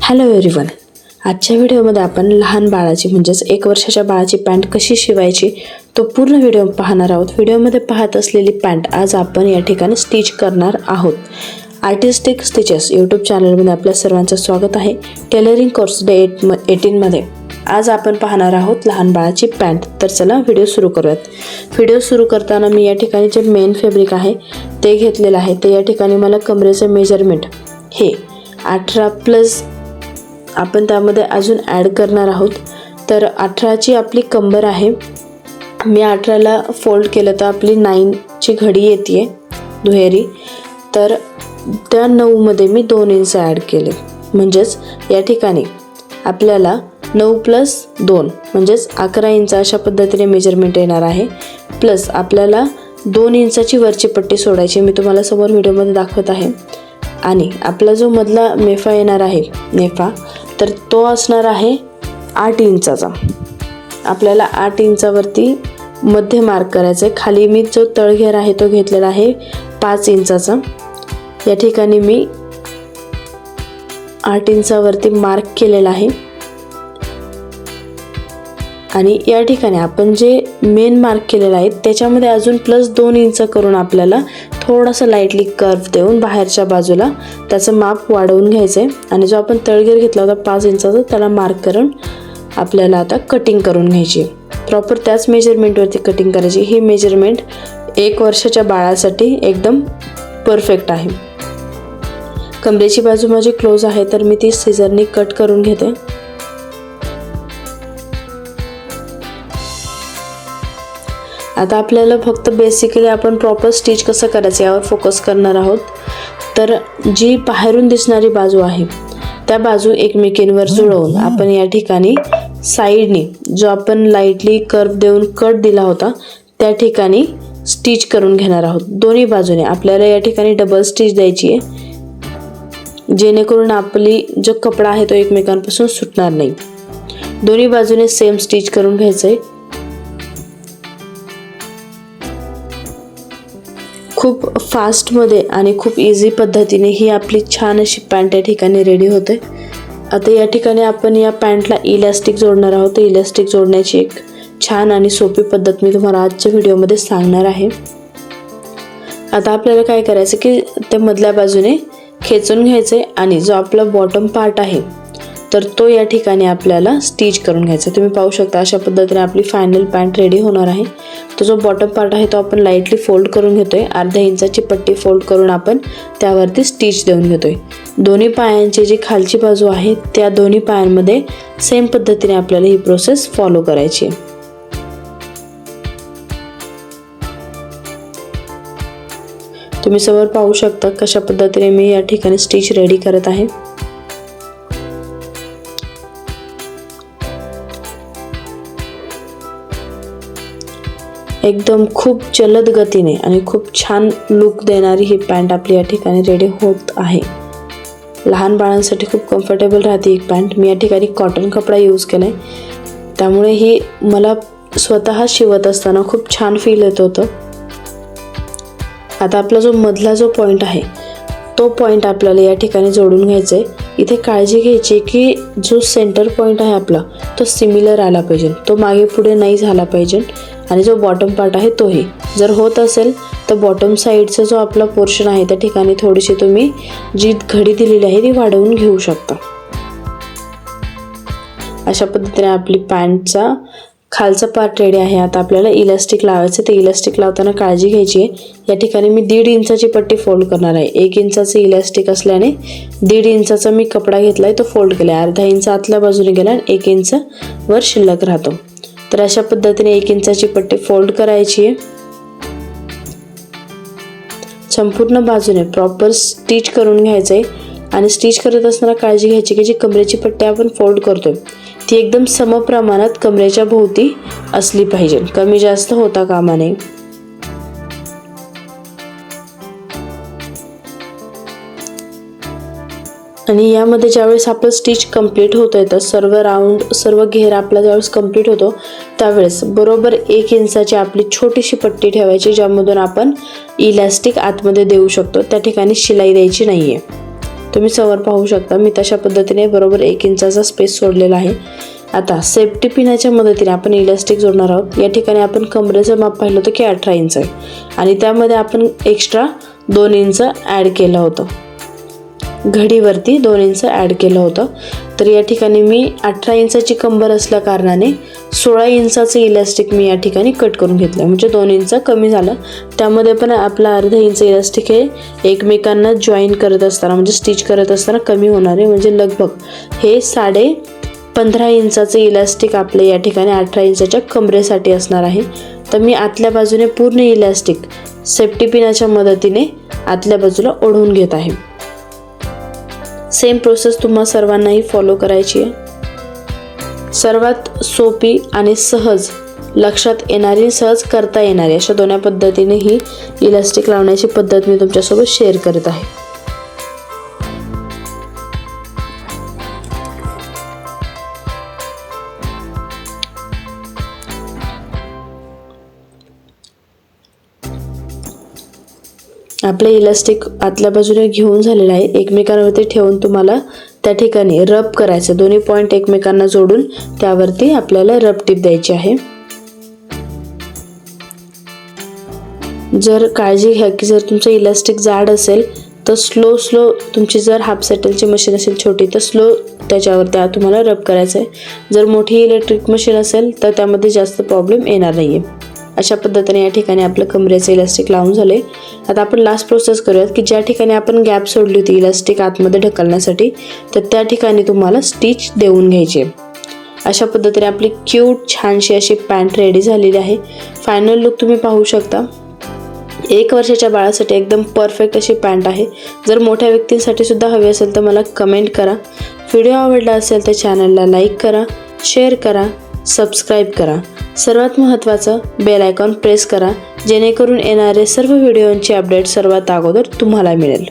Hello everyone, आजच्या व्हिडिओमध्ये आपण लहान बाळाची म्हणजेच 1 वर्षाच्या बाळाची पॅन्ट कशी शिवायची तो पूर्ण व्हिडिओ पाहणार आहोत. व्हिडिओमध्ये पाहत असलेली पॅन्ट आज आपण या ठिकाणी स्टिच करणार आहोत. आर्टिस्टिक स्टिचेस यूट्यूब चॅनलमध्ये आपल्या सर्वांचं स्वागत आहे. टेलरिंग कोर्स डे 18मध्ये आज आपण पाहणार आहोत लहान बाळाची पॅन्ट. तर चला व्हिडिओ सुरू करूयात. व्हिडिओ सुरू करताना मी या ठिकाणी जे मेन फॅब्रिक आहे ते घेतलेलं आहे. ते या ठिकाणी मला कमरेचे मेजरमेंट हे 18+ आपण त्यामध्ये अजून ॲड करणार आहोत. तर 18ची आपली कंबर आहे. मी 18ला फोल्ड केलं तर आपली 9ची घडी येते दुहेरी. तर त्या 9मध्ये मी 2 इंच ॲड केले. म्हणजेच या ठिकाणी आपल्याला 9+2 म्हणजेच 11 इंच अशा पद्धतीने मेजरमेंट येणार आहे. प्लस आपल्याला 2 इंचाची वरची पट्टी सोडायची. मी तुम्हाला समोर व्हिडिओमध्ये दाखवत आहे. आणि आपला जो मधला मेफा येणार आहे नेफा, तर तो असणार आहे 8 इंचाचा. आपल्याला 8 इंचावरती मध्य मार्क करायचं आहे. खाली मी जो तळघेर आहे तो घेतलेला आहे 5 इंचाचा. या ठिकाणी मी 8 इंचावरती मार्क केलेला आहे. आणि या ठिकाणी आपण जे मेन मार्क केलेला आहे त्याच्यामध्ये अजून +2 इंच करून आपल्याला थोडासा लाईटली कर्व देऊन बाहेरच्या बाजूला त्याचं माप वाढवून घ्यायचं आहे. आणि जो आपण तळघेर घेतला होता 5 इंचाचा त्याला मार्क करून आपल्याला आता कटिंग करून घ्यायची. प्रॉपर त्याच मेजरमेंटवरती कटिंग करायची. ही मेजरमेंट 1 वर्षाच्या बाळासाठी एकदम परफेक्ट आहे. कमरेची बाजू माझी क्लोज आहे तर मी ती सिझरनी कट करून घेते. आता आपल्याला फक्त बेसिकली आपण प्रॉपर स्टिच कसं करायचं यावर फोकस करणार आहोत. तर जी बाहेरून दिसणारी बाजू आहे त्या बाजू एकमेकींवर जुळवून आपण या ठिकाणी साईडनी जो आपण लाईटली कर्व देऊन कट दिला होता त्या ठिकाणी स्टिच करून घेणार आहोत. दोन्ही बाजूने आपल्याला या ठिकाणी डबल स्टिच द्यायची आहे, जेणेकरून आपली जो कपडा आहे तो एकमेकांपासून सुटणार नाही. दोन्ही बाजूने सेम स्टिच करून घ्यायचं आहे. खूप फास्टमध्ये आणि खूप इझी पद्धतीने ही आपली छान अशी पॅन्ट या ठिकाणी रेडी होते. आता या ठिकाणी आपण या पॅन्टला इलॅस्टिक जोडणार आहोत. इलॅस्टिक जोडण्याची एक छान आणि सोपी पद्धत मी तुम्हाला आजच्या व्हिडिओमध्ये सांगणार आहे. आता आपल्याला काय करायचं की ते मधल्या बाजूने खेचून घ्यायचे आणि जो आपला बॉटम पार्ट आहे तर तो या ठिकाणी आपल्याला स्टिच करून घ्यायचा. तुम्ही पाहू शकता अशा पद्धतीने आपली फायनल पॅन्ट रेडी होणार आहे. तो जो बॉटम पार्ट आहे तो आपण लाईटली फोल्ड करून घेतोय. अर्ध्या इंचाची पट्टी फोल्ड करून आपण त्यावरती स्टिच देऊन घेतोय. दोन्ही पायांची जी खालची बाजू आहे त्या दोन्ही पायांमध्ये सेम पद्धतीने आपल्याला ही प्रोसेस फॉलो करायची आहे. तुम्ही समोर पाहू शकता कशा पद्धतीने मी या ठिकाणी स्टिच रेडी करत आहे. एकदम खूप जलद गतीने आणि खूप छान लुक देणारी ही पॅन्ट आपली या ठिकाणी रेडी होत आहे. लहान बाळांसाठी खूप कम्फर्टेबल राहते ही पॅन्ट. मी या ठिकाणी कॉटन कपडा यूज केला आहे, त्यामुळे ही मला स्वतः शिवत असताना खूप छान फील येत होतं. आता आपला जो मधला जो पॉईंट आहे तो पॉईंट आपल्याला या ठिकाणी जोडून घ्यायचा आहे. इथे काळजी घ्यायची की जो सेंटर पॉईंट आहे आपला तो सिमिलर आला पाहिजे, तो मागे पुढे नाही झाला पाहिजे. आणि जो बॉटम पार्ट आहे तोही जर होत असेल तर बॉटम साईडचा जो आपला पोर्शन आहे त्या ठिकाणी थोडीशी तुम्ही जी घडी दिलेली आहे ती वाढवून घेऊ शकता. अशा पद्धतीने आपली पॅन्टचा खालचा पार्ट रेडी आहे. आता आपल्याला इलॅस्टिक लावायचं. ते इलॅस्टिक लावताना काळजी घ्यायची आहे. या ठिकाणी मी 1.5 इंचाची पट्टी फोल्ड करणार आहे. 1 इंचाचं इलॅस्टिक असल्याने 1.5 इंचाचा मी कपडा घेतला आहे तो फोल्ड केला आहे. अर्धा इंच आतल्या बाजूने गेला आणि 1 इंच वर शिल्लक राहतो. तर अशा पद्धतीने 1 इंचाची पट्टी फोल्ड करायची आहे. संपूर्ण बाजूने प्रॉपर स्टिच करून घ्यायचं आहे. आणि स्टिच करत असताना काळजी घ्यायची की जी कमरेची पट्टी आपण फोल्ड करतोय ती एकदम समप्रमाणात कमरेच्या भोवती असली पाहिजे, कमी जास्त होता कामा नये. आणि यामध्ये ज्यावेळेस आपलं स्टिच कंप्लीट होतं तर सर्व घेर आपला ज्यावेळेस कंप्लीट होतो त्यावेळेस बरोबर 1 इंचाची आपली छोटीशी पट्टी ठेवायची, ज्यामधून आपण इलॅस्टिक आतमध्ये देऊ शकतो. त्या ठिकाणी शिलाई द्यायची नाही आहे. तुम्ही समोर पाहू शकता मी तशा पद्धतीने बरोबर 1 इंचाचा स्पेस सोडलेला आहे। आता सेफ्टी पिनाच्या मदतीने आपण इलास्टिक जोडणार आहोत। या ठिकाणी आपण कमरेचं माप पाहिलं होतं की 18 इंच आहे आणि त्यामध्ये आपण एक्स्ट्रा 2 इंच ॲड केलं होतं, घडीवरती 2 इंच ॲड केलं होतं। तर या ठिकाणी मी 18 इंचाची कंबर असल्या कारणाने 16 इंचाचं इलास्टिक मी या ठिकाणी कट करून घेतलं, म्हणजे 2 इंच कमी झालं। त्यामध्ये पण आपला अर्धा इंच इलास्टिक हे एकमेकांना जॉईन करत असताना म्हणजे स्टिच करत असताना कमी होणार आहे, म्हणजे लगभग हे 15.5 इंचाचं इलास्टिक आपले या ठिकाणी 18 इंचाच्या कमरेसाठी असणार आहे। तर मी आतल्या बाजूने पूर्ण इलास्टिक सेफ्टी पिनाच्या मदतीने आतल्या बाजूला ओढून घेत आहे। सेम प्रोसेस तुम्हा सर्वांनाही फॉलो करायची आहे। सर्वात सोपी आणि सहज लक्षात येणारी, सहज करता येणारी अशा दोन्ही पद्धतीने ही इलास्टिक लावण्याची पद्धत मी तुमच्यासोबत शेअर करत आहे। आपले इलास्टिक आतल्या बाजूने घेऊन झालेलं आहे। एकमेकांवरती ठेवून तुम्हाला त्या ठिकाणी रब करायचं, दोन्ही पॉइंट एकमेकांना जोडून त्यावरती आपल्याला रब टिप द्यायची आहे। जर काळजी घ्या की जर तुमचं इलास्टिक जाड असेल तर स्लो तुमची जर हाफ सेटलची मशीन असेल छोटी तर स्लो त्याच्यावर तुम्हाला रब करायचं आहे। जर मोठी इलेक्ट्रिक मशीन असेल तर त्यामध्ये जास्त प्रॉब्लेम येणार नाही आहे। अशा पद्धतीने या ठिकाणी आपलं कमरेचं इलास्टिक लावून झाले। आता आपण लास्ट प्रोसेस करूयात की ज्या ठिकाणी आपण गॅप सोडली होती इलास्टिक आतमध्ये ढकलण्यासाठी तर त्या ठिकाणी तुम्हाला स्टिच देऊन घ्यायची। अशा पद्धतीने आपली क्यूट छानशी अशी पॅन्ट रेडी झालेली आहे। फायनल लुक तुम्ही पाहू शकता। 1 वर्षाच्या बाळासाठी एकदम परफेक्ट अशी पॅन्ट आहे। जर मोठ्या व्यक्तींसाठी सुद्धा हवी असेल तर मला कमेंट करा। व्हिडिओ आवडला असेल तर चॅनलला लाईक करा, शेअर करा, सबस्क्राईब करा। सर्वात महत्त्वाचं बेल आयकॉन प्रेस करा जेणेकरून येणारे सर्व व्हिडिओंचे अपडेट सर्वात अगोदर तुम्हाला मिळेल।